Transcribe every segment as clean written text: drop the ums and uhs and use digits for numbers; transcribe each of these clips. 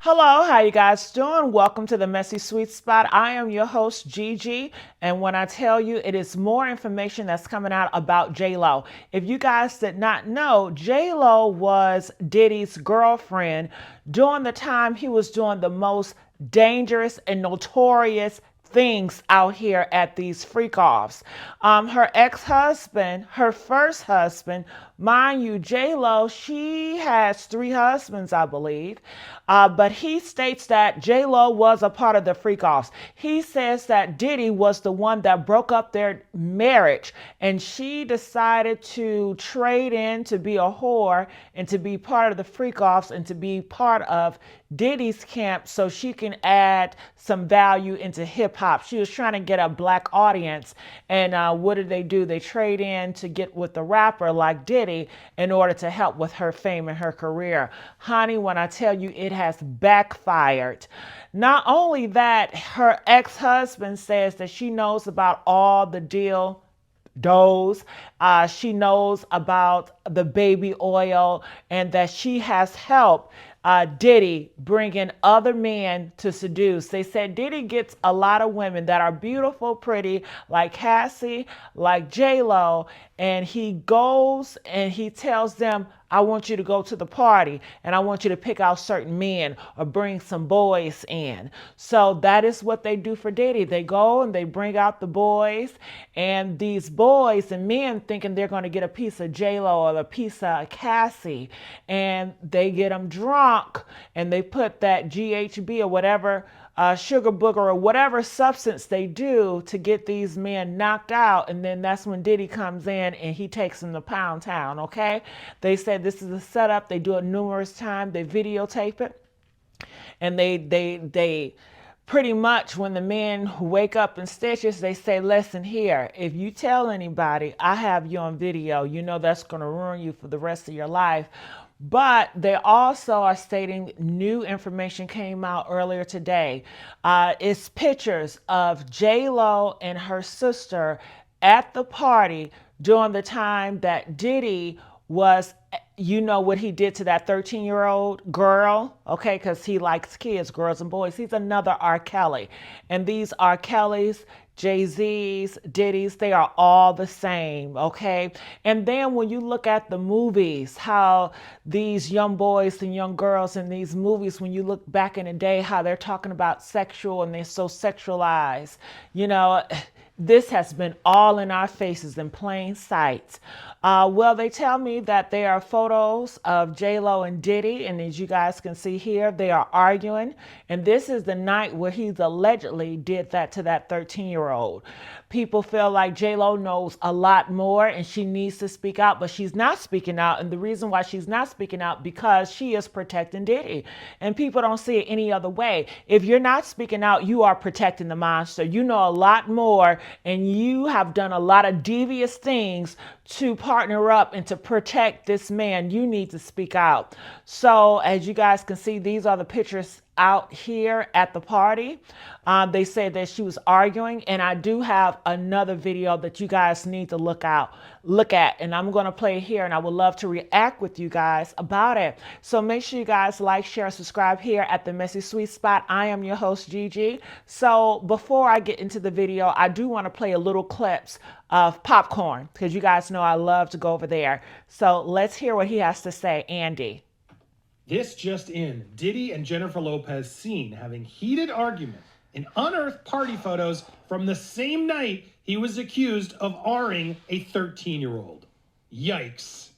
Hello, how you guys doing? Welcome to the Messy Sweet Spot. I am your host, Gigi, and when I tell you it is more information that's coming out about J-Lo. If you guys did not know, J-Lo was Diddy's girlfriend during the time he was doing the most dangerous and notorious things out here at these freak offs. Her ex-husband, her first husband, mind you, J-Lo, she has three husbands, I believe. But he states that J-Lo was a part of the freak offs. He says that Diddy was the one that broke up their marriage, and she decided to trade in to be a whore and to be part of the freak offs and to be part of Diddy's camp so she can add some value into hip hop. She was trying to get a black audience. And what did they do? They trade in to get with the rapper like Diddy in order to help with her fame and her career. Honey, when I tell you it has backfired. Not only that, her ex-husband says that she knows about all the deal does. She knows about the baby oil and that she has helped Diddy bring in other men to seduce. They said Diddy gets a lot of women that are beautiful, pretty, like Cassie, like J-Lo, and he goes and he tells them, I want you to go to the party and I want you to pick out certain men or bring some boys in. So that is what they do for Diddy. They go and they bring out the boys, and these boys and men thinking they're going to get a piece of J-Lo or a piece of Cassie, and they get them drunk and they put that GHB or whatever sugar booger or whatever substance they do to get these men knocked out, and then that's when Diddy comes in and he takes them to Pound Town. Okay, they said this is a setup. They do it numerous times. They videotape it, and they pretty much, when the men wake up in stitches, they say, listen here, if you tell anybody I have you on video, you know that's going to ruin you for the rest of your life. But they also are stating new information came out earlier today. It's pictures of J-Lo and her sister at the party during the time that Diddy was, you know what he did to that 13-year-old girl, okay, because he likes kids, girls and boys. He's another R. Kelly. And these R. Kellys, Jay-Z's, Diddy's, they are all the same, okay? And then when you look at the movies, how these young boys and young girls in these movies, when you look back in the day, how they're talking about sexual and they're so sexualized, you know, this has been all in our faces in plain sight. Well, they tell me that there are photos of J-Lo and Diddy, and as you guys can see here, they are arguing. And this is the night where he's allegedly did that to that 13-year-old. People feel like J-Lo knows a lot more and she needs to speak out, but she's not speaking out. And the reason why she's not speaking out, because she is protecting Diddy. And people don't see it any other way. If you're not speaking out, you are protecting the monster. You know a lot more, and you have done a lot of devious things to partner up and to protect this man. You need to speak out. So as you guys can see, these are the pictures out here at the party. They said that she was arguing, and I do have another video that you guys need to look at, and I'm going to play it here, and I would love to react with you guys about it. So make sure you guys like, share, subscribe here at the Messy Sweet Spot. I am your host, Gigi. So before I get into the video, I do want to play a little clips of Popcorn, because you guys know I love to go over there. So let's hear what he has to say. Andy. This just in, Diddy and Jennifer Lopez seen having heated argument in unearthed party photos from the same night he was accused of R-ing a 13-year-old. Yikes.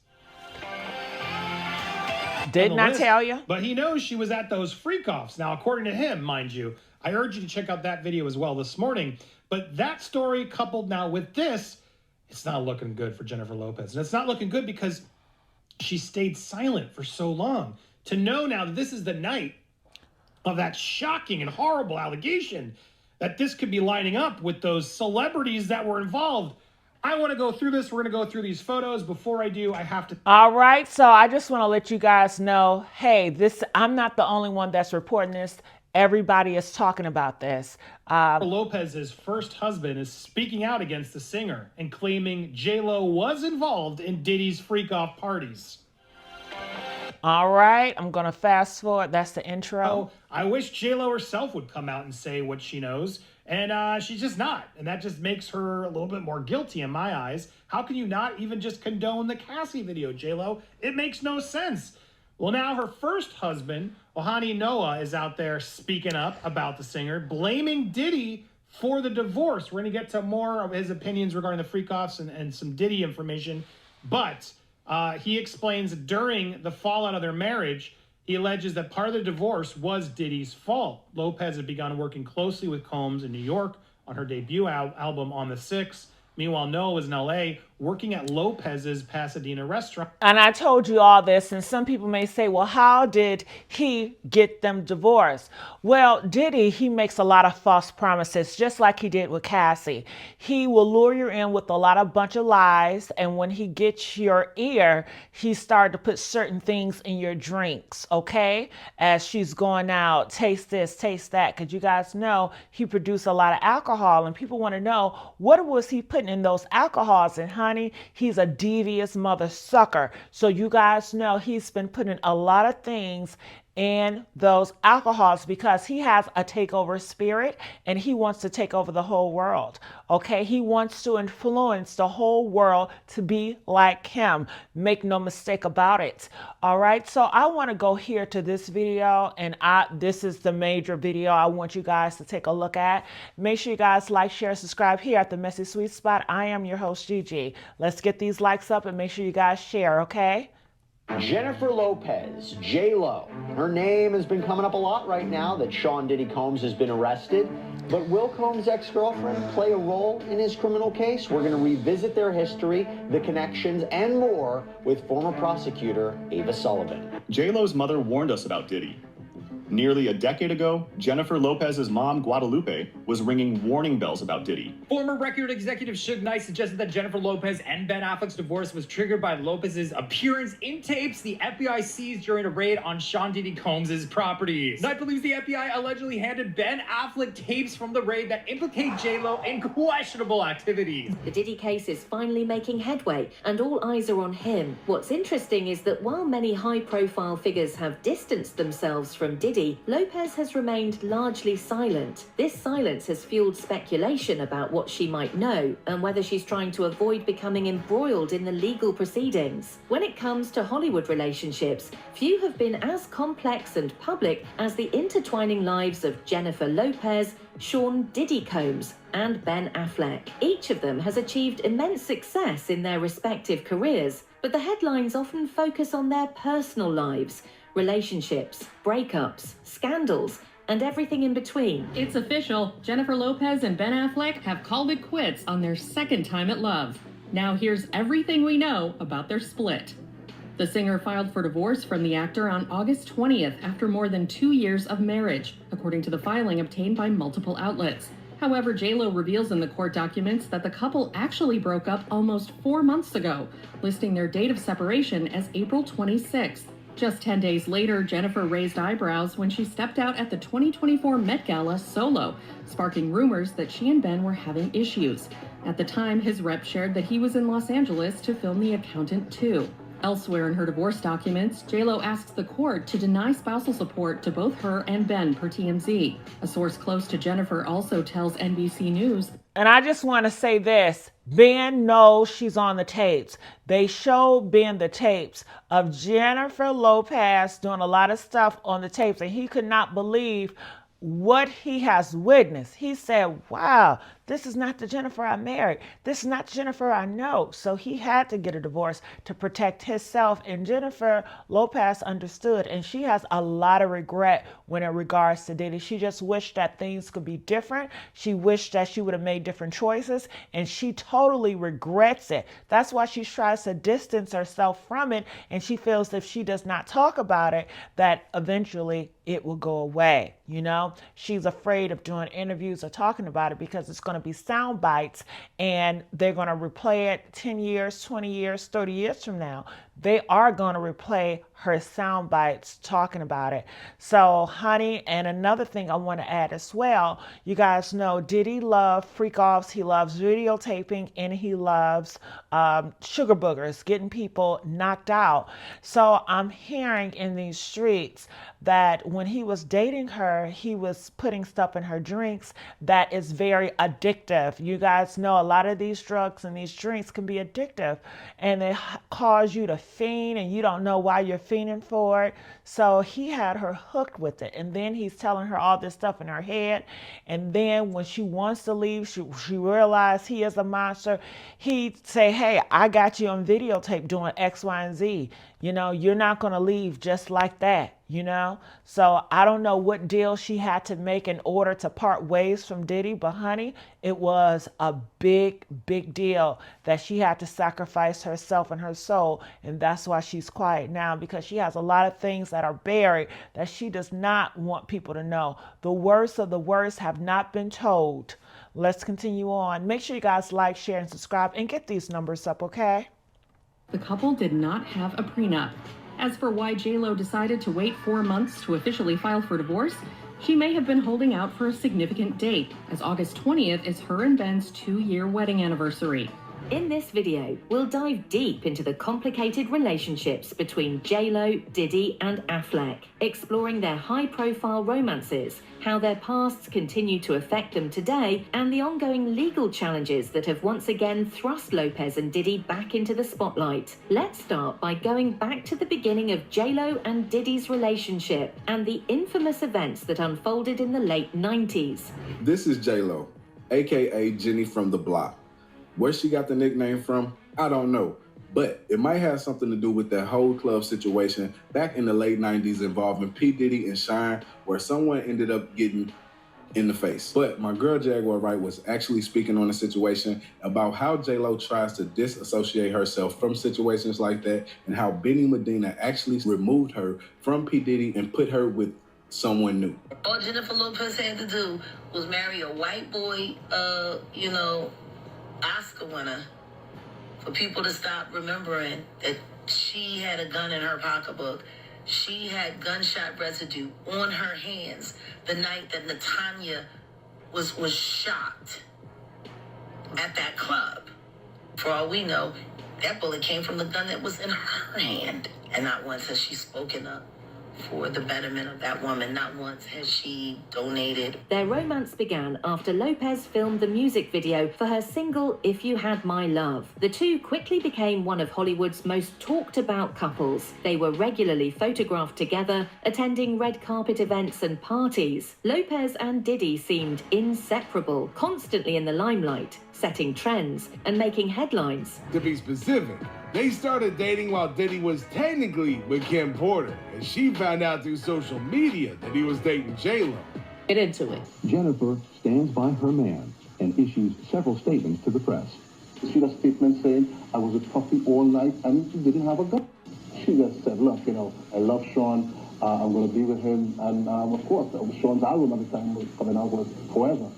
Didn't I tell you? But he knows she was at those freak-offs. Now, according to him, mind you, I urge you to check out that video as well this morning. But that story coupled now with this, it's not looking good for Jennifer Lopez. And it's not looking good because she stayed silent for so long. To know now that this is the night of that shocking and horrible allegation, that this could be lining up with those celebrities that were involved. I want to go through this. We're going to go through these photos. Before I do, I have to... All right. So I just want to let you guys know, hey, I'm not the only one that's reporting this. Everybody is talking about this. Lopez's first husband is speaking out against the singer and claiming J-Lo was involved in Diddy's freak-off parties. All right, I'm going to fast forward. That's the intro. Oh, I wish J-Lo herself would come out and say what she knows, and she's just not. And that just makes her a little bit more guilty in my eyes. How can you not even just condone the Cassie video, J-Lo? It makes no sense. Well, now her first husband, Ohani Noah, is out there speaking up about the singer, blaming Diddy for the divorce. We're going to get to more of his opinions regarding the freak-offs and some Diddy information. But he explains during the fallout of their marriage, he alleges that part of the divorce was Diddy's fault. Lopez had begun working closely with Combs in New York on her debut album On the 6th. Meanwhile, Noah was in LA working at Lopez's Pasadena restaurant. And I told you all this, and some people may say, well, how did he get them divorced? Well, Diddy, he makes a lot of false promises, just like he did with Cassie. He will lure you in with a bunch of lies, and when he gets your ear, he started to put certain things in your drinks, okay? As she's going out, taste this, taste that, because you guys know he produced a lot of alcohol, and people want to know, what was he putting in those alcohols? And honey, he's a devious mother sucker. So you guys know he's been putting a lot of things in those alcohols because he has a takeover spirit and he wants to take over the whole world. Okay, he wants to influence the whole world to be like him. Make no mistake about it. All right, so I want to go here to this video, and this is the major video I want you guys to take a look at. Make sure you guys like, share, subscribe here at the Messy Sweet Spot. I am your host, Gigi. Let's get these likes up and make sure you guys share, okay? Jennifer Lopez, J-Lo. Her name has been coming up a lot right now that Sean Diddy Combs has been arrested. But will Combs' ex-girlfriend play a role in his criminal case? We're going to revisit their history, the connections, and more with former prosecutor Ava Sullivan. J-Lo's mother warned us about Diddy. Nearly a decade ago, Jennifer Lopez's mom, Guadalupe, was ringing warning bells about Diddy. Former record executive Suge Knight suggested that Jennifer Lopez and Ben Affleck's divorce was triggered by Lopez's appearance in tapes the FBI seized during a raid on Sean Diddy Combs' properties. Knight believes the FBI allegedly handed Ben Affleck tapes from the raid that implicate J-Lo in questionable activities. The Diddy case is finally making headway, and all eyes are on him. What's interesting is that while many high-profile figures have distanced themselves from Diddy, Lopez has remained largely silent. This silence has fueled speculation about what she might know and whether she's trying to avoid becoming embroiled in the legal proceedings. When it comes to Hollywood relationships, few have been as complex and public as the intertwining lives of Jennifer Lopez, Sean Diddy Combs, and Ben Affleck. Each of them has achieved immense success in their respective careers, but the headlines often focus on their personal lives, relationships, breakups, scandals, and everything in between. It's official. Jennifer Lopez and Ben Affleck have called it quits on their second time at love. Now here's everything we know about their split. The singer filed for divorce from the actor on August 20th after more than 2 years of marriage, according to the filing obtained by multiple outlets. However, J-Lo reveals in the court documents that the couple actually broke up almost 4 months ago, listing their date of separation as April 26th. Just 10 days later, Jennifer raised eyebrows when she stepped out at the 2024 Met Gala solo, sparking rumors that she and Ben were having issues. At the time, his rep shared that he was in Los Angeles to film The Accountant 2. Elsewhere in her divorce documents, J-Lo asks the court to deny spousal support to both her and Ben, per TMZ. A source close to Jennifer also tells NBC News. And I just want to say this. Ben knows she's on the tapes. They showed Ben the tapes of Jennifer Lopez doing a lot of stuff on the tapes, and he could not believe what he has witnessed. He said, wow, this is not the Jennifer I married. This is not the Jennifer I know. So he had to get a divorce to protect himself. And Jennifer Lopez understood, and she has a lot of regret when it regards to Diddy. She just wished that things could be different. She wished that she would have made different choices, and she totally regrets it. That's why she tries to distance herself from it, and she feels if she does not talk about it, that eventually it will go away. You know, she's afraid of doing interviews or talking about it because it's going to be sound bites and they're going to replay it 10 years, 20 years, 30 years from now. they are going to replay her sound bites talking about it. So, honey, and another thing I want to add as well, you guys know Diddy loves freak offs, he loves videotaping, and he loves sugar boogers, getting people knocked out. So I'm hearing in these streets that when he was dating her, he was putting stuff in her drinks that is very addictive. You guys know a lot of these drugs and these drinks can be addictive, and they cause you to fiend, and you don't know why you're fiending for it. So he had her hooked with it, and then he's telling her all this stuff in her head, and then when she wants to leave, she realized he is a monster. He'd say, hey, I got you on videotape doing X, Y, and Z. You know, you're not going to leave just like that, you know? So I don't know what deal she had to make in order to part ways from Diddy, but honey, it was a big, big deal that she had to sacrifice herself and her soul. And that's why she's quiet now, because she has a lot of things that are buried that she does not want people to know. The worst of the worst have not been told. Let's continue on. Make sure you guys like, share, and subscribe, and get these numbers up, okay? The couple did not have a prenup. As for why J-Lo decided to wait 4 months to officially file for divorce, she may have been holding out for a significant date, as August 20th is her and Ben's 2-year wedding anniversary. In this video, we'll dive deep into the complicated relationships between J-Lo, Diddy, and Affleck, exploring their high-profile romances, how their pasts continue to affect them today, and the ongoing legal challenges that have once again thrust Lopez and Diddy back into the spotlight. Let's start by going back to the beginning of J-Lo and Diddy's relationship and the infamous events that unfolded in the late 90s. This is J-Lo, aka Jenny from the Block. Where she got the nickname from, I don't know, but it might have something to do with that whole club situation back in the late 90s involving P. Diddy and Shine, where someone ended up getting in the face. But my girl Jaguar Wright was actually speaking on the situation about how J-Lo tries to disassociate herself from situations like that, and how Benny Medina actually removed her from P. Diddy and put her with someone new. All Jennifer Lopez had to do was marry a white boy, Oscar winner, for people to stop remembering that she had a gun in her pocketbook. She had gunshot residue on her hands the night that Natanya was shot at that club. For all we know, that bullet came from the gun that was in her hand. And not once has she spoken up for the betterment of that woman. Not once has she donated. Their romance began after Lopez filmed the music video for her single, If You Had My Love. The two quickly became one of Hollywood's most talked about couples. They were regularly photographed together, attending red carpet events and parties. Lopez and Diddy seemed inseparable, constantly in the limelight, setting trends and making headlines. To be specific, they started dating while Diddy was technically with Kim Porter, and she found out through social media that he was dating J-Lo. Get into it. Jennifer stands by her man and issues several statements to the press. She does statements saying, I was with Puffy all night and she didn't have a gun. She just said, look, I love Sean, I'm going to be with him, and of course, Sean's album at the time was coming out was Forever.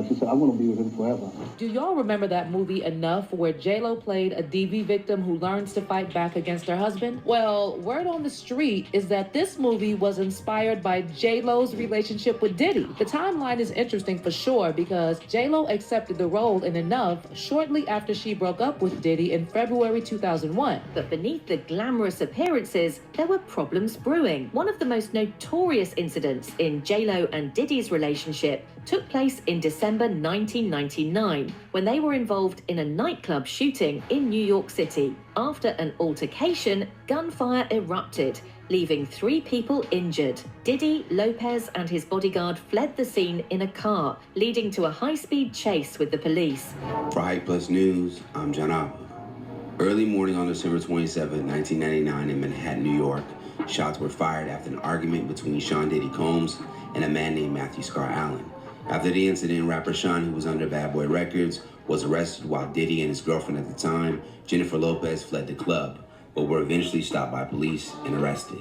She said, I want to be with him forever. Do y'all remember that movie Enough, where J-Lo played a DV victim who learns to fight back against her husband? Well, word on the street is that this movie was inspired by J-Lo's relationship with Diddy. The timeline is interesting for sure, because J-Lo accepted the role in Enough shortly after she broke up with Diddy in February 2001. But beneath the glamorous appearances, there were problems brewing. One of the most notorious incidents in J-Lo and Diddy's relationship took place in December 1999, when they were involved in a nightclub shooting in New York City. After an altercation, gunfire erupted, leaving 3 people injured. Diddy, Lopez, and his bodyguard fled the scene in a car, leading to a high-speed chase with the police. For Hype Plus News, I'm John Abba. Early morning on December 27, 1999 in Manhattan, New York, shots were fired after an argument between Sean Diddy Combs and a man named Matthew Scar Allen. After the incident, rapper Sean, who was under Bad Boy Records, was arrested, while Diddy and his girlfriend at the time, Jennifer Lopez, fled the club, but were eventually stopped by police and arrested.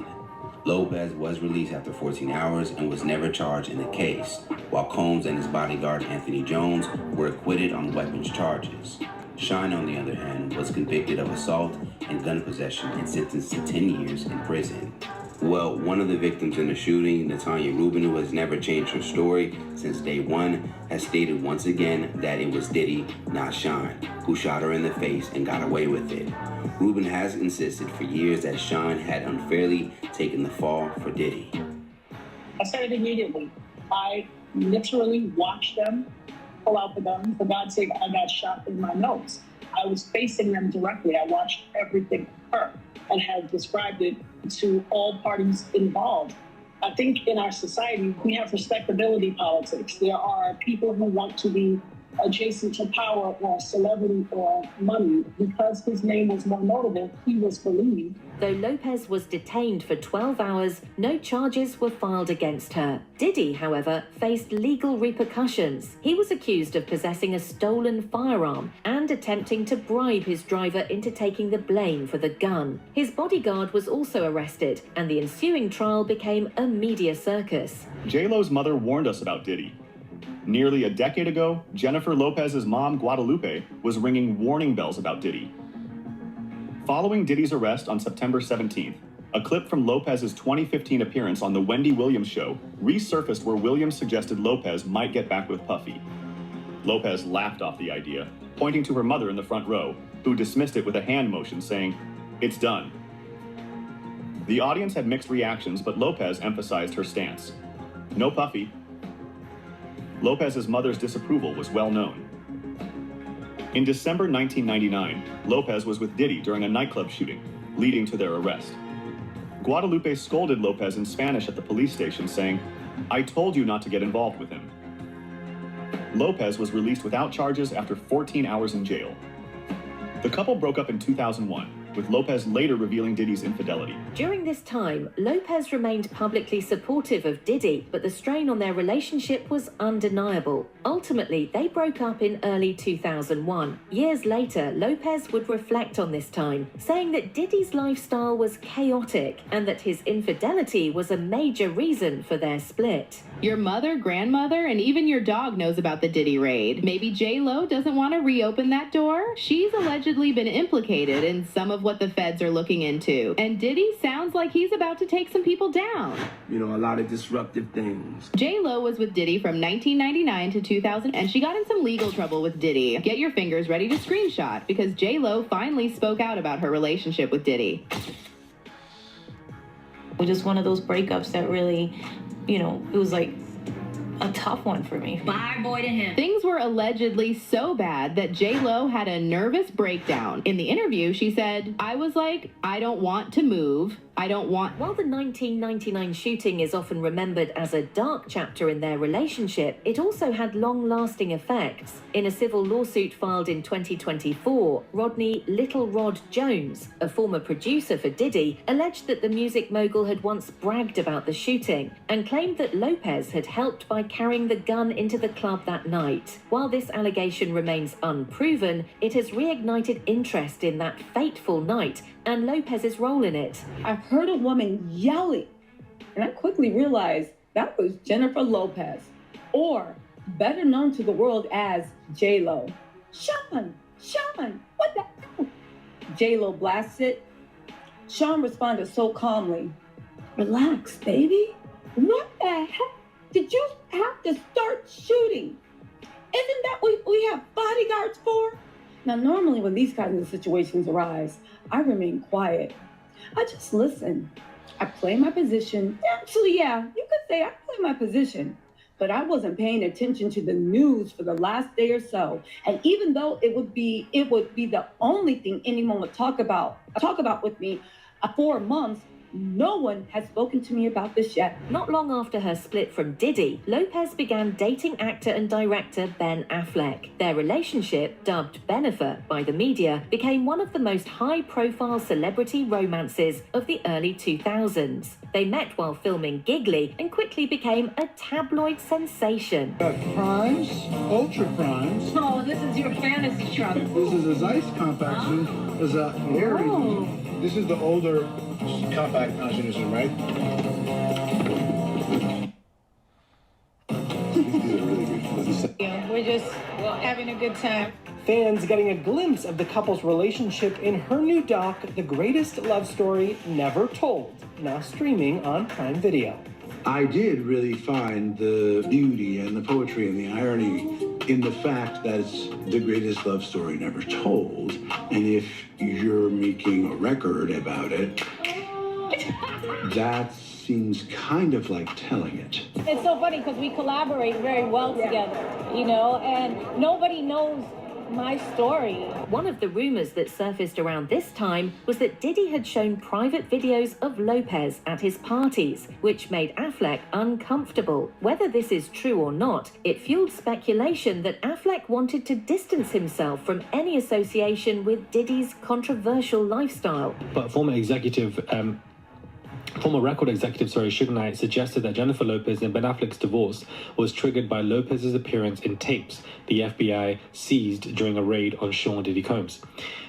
Lopez was released after 14 hours and was never charged in the case, while Combs and his bodyguard Anthony Jones were acquitted on weapons charges. Sean, on the other hand, was convicted of assault and gun possession and sentenced to 10 years in prison. Well, one of the victims in the shooting, Natanya Rubin, who has never changed her story since day one, has stated once again that it was Diddy, not Sean, who shot her in the face and got away with it. Rubin has insisted for years that Sean had unfairly taken the fall for Diddy. I said it immediately. I literally watched them pull out the gun. For God's sake, I got shot in my nose. I was facing them directly. I watched everything occur and have described it to all parties involved. I think in our society, we have respectability politics. There are people who want to be adjacent to power or celebrity or money. Because his name was more notable, he was believed. Though Lopez was detained for 12 hours, no charges were filed against her. Diddy, however, faced legal repercussions. He was accused of possessing a stolen firearm and attempting to bribe his driver into taking the blame for the gun. His bodyguard was also arrested, and the ensuing trial became a media circus. J-Lo's mother warned us about Diddy. Nearly a decade ago, Jennifer Lopez's mom, Guadalupe, was ringing warning bells about Diddy. Following Diddy's arrest on September 17th, a clip from Lopez's 2015 appearance on The Wendy Williams Show resurfaced where Williams suggested Lopez might get back with Puffy. Lopez laughed off the idea, pointing to her mother in the front row, who dismissed it with a hand motion saying, "It's done." The audience had mixed reactions, but Lopez emphasized her stance. No Puffy. Lopez's mother's disapproval was well known. In December 1999, Lopez was with Diddy during a nightclub shooting, leading to their arrest. Guadalupe scolded Lopez in Spanish at the police station, saying, "I told you not to get involved with him." Lopez was released without charges after 14 hours in jail. The couple broke up in 2001, with Lopez later revealing Diddy's infidelity. During this time, Lopez remained publicly supportive of Diddy, but the strain on their relationship was undeniable. Ultimately, they broke up in early 2001. Years later, Lopez would reflect on this time, saying that Diddy's lifestyle was chaotic and that his infidelity was a major reason for their split. Your mother, grandmother, and even your dog knows about the Diddy raid. Maybe J-Lo doesn't want to reopen that door? She's allegedly been implicated in some of what the feds are looking into. And Diddy sounds like he's about to take some people down. You know, a lot of disruptive things. J-Lo was with Diddy from 1999 to 2000, and she got in some legal trouble with Diddy. Get your fingers ready to screenshot, because J-Lo finally spoke out about her relationship with Diddy. It was just one of those breakups that really, you know, it was like a tough one for me. Bye, boy, to him. Things were allegedly so bad that J-Lo had a nervous breakdown. In the interview, she said, "I was like, I don't want to move. I don't want..." While the 1999 shooting is often remembered as a dark chapter in their relationship, it also had long-lasting effects. In a civil lawsuit filed in 2024, Rodney Little Rod Jones, a former producer for Diddy, alleged that the music mogul had once bragged about the shooting and claimed that Lopez had helped by carrying the gun into the club that night. While this allegation remains unproven, it has reignited interest in that fateful night and Lopez's role in it. I heard a woman yelling, and I quickly realized that was Jennifer Lopez, or better known to the world as J-Lo. Sean, what the hell? J-Lo blasted. Sean responded so calmly, "Relax, baby. What the heck? Did you have to start shooting? Isn't that what we have bodyguards for?" Now, normally when these kinds of situations arise, I remain quiet. I just listen. I play my position. Actually, yeah, you could say I play my position. But I wasn't paying attention to the news for the last day or so. And even though it would be the only thing anyone would talk about with me for months, no one has spoken to me about this yet. Not long after her split from Diddy, Lopez began dating actor and director Ben Affleck. Their relationship, dubbed Bennifer by the media, became one of the most high-profile celebrity romances of the early 2000s. They met while filming Giggly and quickly became a tabloid sensation. Crimes, ultra crimes. Oh, this is your fantasy truck. This is a Zeiss compact. There's a This is the older compact version, right? Yeah, we're just having a good time. fans getting a glimpse of the couple's relationship in her new doc, The Greatest Love Story Never Told, now streaming on Prime Video. I did really find the beauty and the poetry and the irony in the fact that it's the greatest love story never told. And if you're making a record about it, that seems kind of like telling it. It's so funny because we collaborate very well together, you know, and nobody knows my story. One of the rumors that surfaced around this time was that Diddy had shown private videos of Lopez at his parties, which made Affleck uncomfortable. Whether this is true or not, it fueled speculation that Affleck wanted to distance himself from any association with Diddy's controversial lifestyle. But former record executive, Suge Knight, suggested that Jennifer Lopez and Ben Affleck's divorce was triggered by Lopez's appearance in tapes the FBI seized during a raid on Sean Diddy Combs.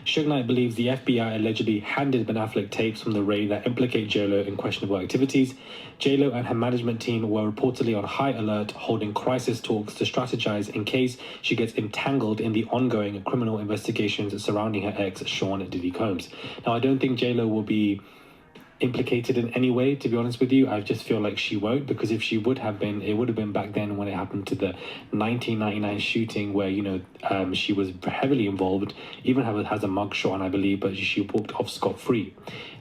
Suge Knight believes the FBI allegedly handed Ben Affleck tapes from the raid that implicate J-Lo in questionable activities. J-Lo and her management team were reportedly on high alert, holding crisis talks to strategize in case she gets entangled in the ongoing criminal investigations surrounding her ex, Sean Diddy Combs. Now, I don't think J-Lo will be implicated in any way, to be honest with you. I just feel like she won't, because if she would have been, it would have been back then when it happened to the 1999 shooting where, you know, she was heavily involved, even has a mugshot on, I believe, but she walked off scot-free.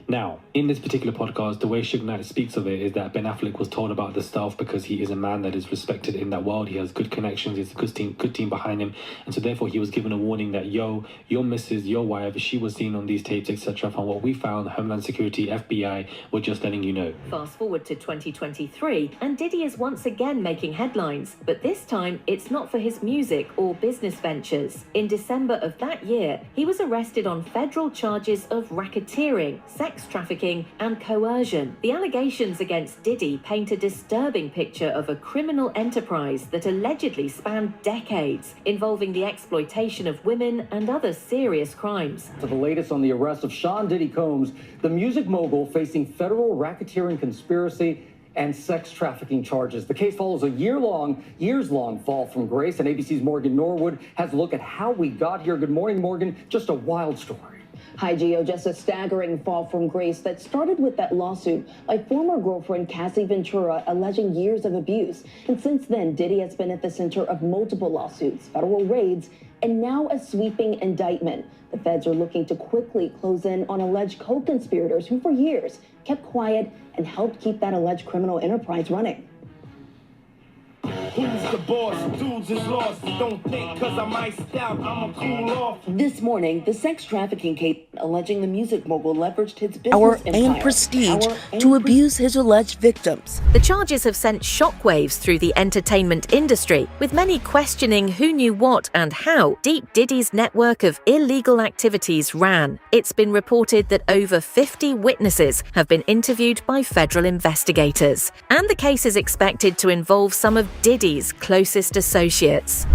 Now, in this particular podcast, the way Suge Knight speaks of it is that Ben Affleck was told about this stuff because he is a man that is respected in that world. He has good connections. He's a good team behind him. And so therefore he was given a warning that, yo, your missus, your wife, she was seen on these tapes, etc. From what we found, Homeland Security, FBI, were just letting you know. Fast forward to 2023, and Diddy is once again making headlines, but this time it's not for his music or business ventures. In December of that year, he was arrested on federal charges of racketeering, sex trafficking, and coercion. The allegations against Diddy paint a disturbing picture of a criminal enterprise that allegedly spanned decades, involving the exploitation of women and other serious crimes. To the latest on the arrest of Sean Diddy Combs, the music mogul facing federal racketeering conspiracy and sex trafficking charges. The case follows a years-long fall from grace, and ABC's Morgan Norwood has a look at how we got here. Good morning, Morgan. Just a wild story. Hi, Gio. Just a staggering fall from grace that started with that lawsuit by former girlfriend Cassie Ventura alleging years of abuse. And since then, Diddy has been at the center of multiple lawsuits, federal raids, and now a sweeping indictment. The feds are looking to quickly close in on alleged co-conspirators who for years kept quiet and helped keep that alleged criminal enterprise running. Who's the boss? Dudes is lost. Don't think cause I'm iced out, I'ma cool off. This morning, the sex trafficking case alleging the music mogul leveraged his business power empire and prestige to abuse his alleged victims. The charges have sent shockwaves through the entertainment industry, with many questioning who knew what and how deep Diddy's network of illegal activities ran. It's been reported that over 50 witnesses have been interviewed by federal investigators, and the case is expected to involve some of Diddy's closest associates.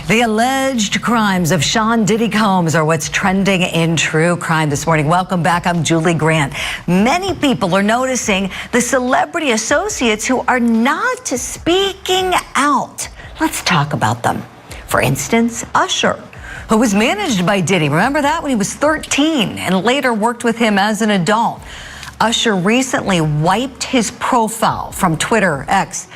The alleged crimes of Sean Diddy Combs are what's trending in true crime this morning. Welcome back. I'm Julie Grant. Many people are noticing the celebrity associates who are not speaking out. Let's talk about them. For instance, Usher, who was managed by Diddy. Remember that? When he was 13 and later worked with him as an adult. Usher recently wiped his profile from Twitter, X.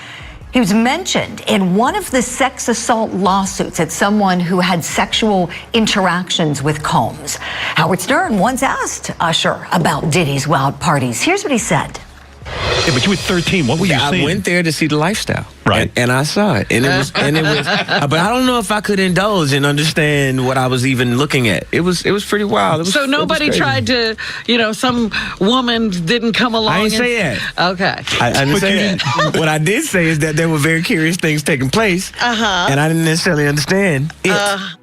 He was mentioned in one of the sex assault lawsuits at someone who had sexual interactions with Combs. Howard Stern once asked Usher about Diddy's wild parties. Here's what he said. Yeah, but you were 13. What were you seeing? I went there to see the lifestyle, right? And I saw it, and it was, but I don't know if I could indulge and understand what I was even looking at. It was pretty wild. So nobody tried to, some woman didn't come along. I didn't say that. Okay. I didn't say that. What I did say is that there were very curious things taking place, and I didn't necessarily understand it.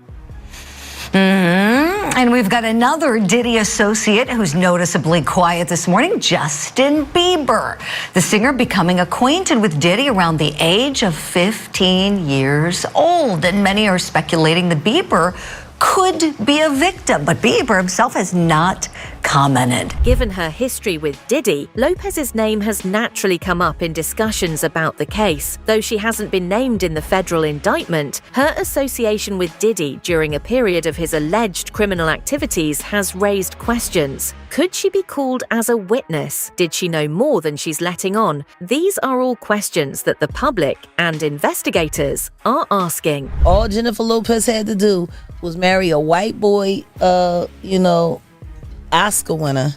And we've got another Diddy associate who's noticeably quiet this morning, Justin Bieber. The singer becoming acquainted with Diddy around the age of 15 years old. And many are speculating that Bieber could be a victim, but Bieber himself has not commented. Given her history with Diddy, Lopez's name has naturally come up in discussions about the case. Though she hasn't been named in the federal indictment, her association with Diddy during a period of his alleged criminal activities has raised questions. Could she be called as a witness? Did she know more than she's letting on? These are all questions that the public and investigators are asking. All Jennifer Lopez had to do was marry a white boy, Oscar winner,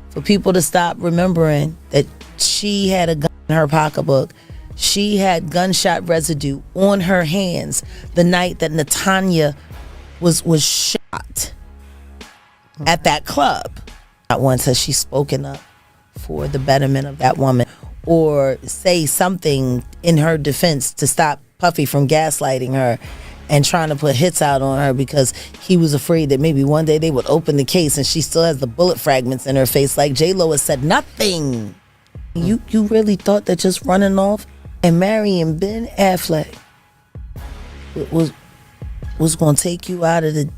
for people to stop remembering that she had a gun in her pocketbook. She had gunshot residue on her hands the night that Natanya was shot at that club. Not once has she spoken up for the betterment of that woman or say something in her defense to stop Puffy from gaslighting her and trying to put hits out on her because he was afraid that maybe one day they would open the case and she still has the bullet fragments in her face. Like J-Lo has said nothing. You really thought that just running off and marrying Ben Affleck was going to take you out of the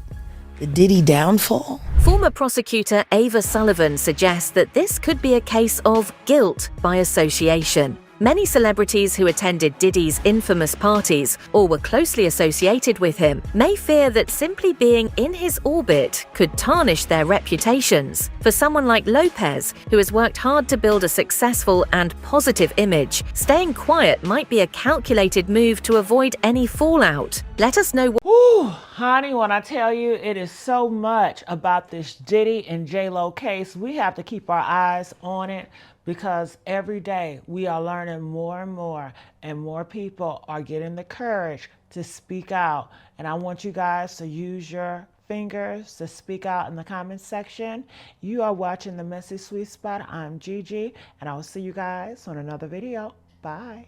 Diddy downfall? Former prosecutor Ava Sullivan suggests that this could be a case of guilt by association. Many celebrities who attended Diddy's infamous parties or were closely associated with him may fear that simply being in his orbit could tarnish their reputations. For someone like Lopez, who has worked hard to build a successful and positive image, staying quiet might be a calculated move to avoid any fallout. Let us know. Ooh, honey, when I tell you it is so much about this Diddy and J-Lo case, we have to keep our eyes on it, because every day we are learning more and more people are getting the courage to speak out. And I want you guys to use your fingers to speak out in the comments section. You are watching The Messy Sweet Spot. I'm Gigi, and I will see you guys on another video. Bye.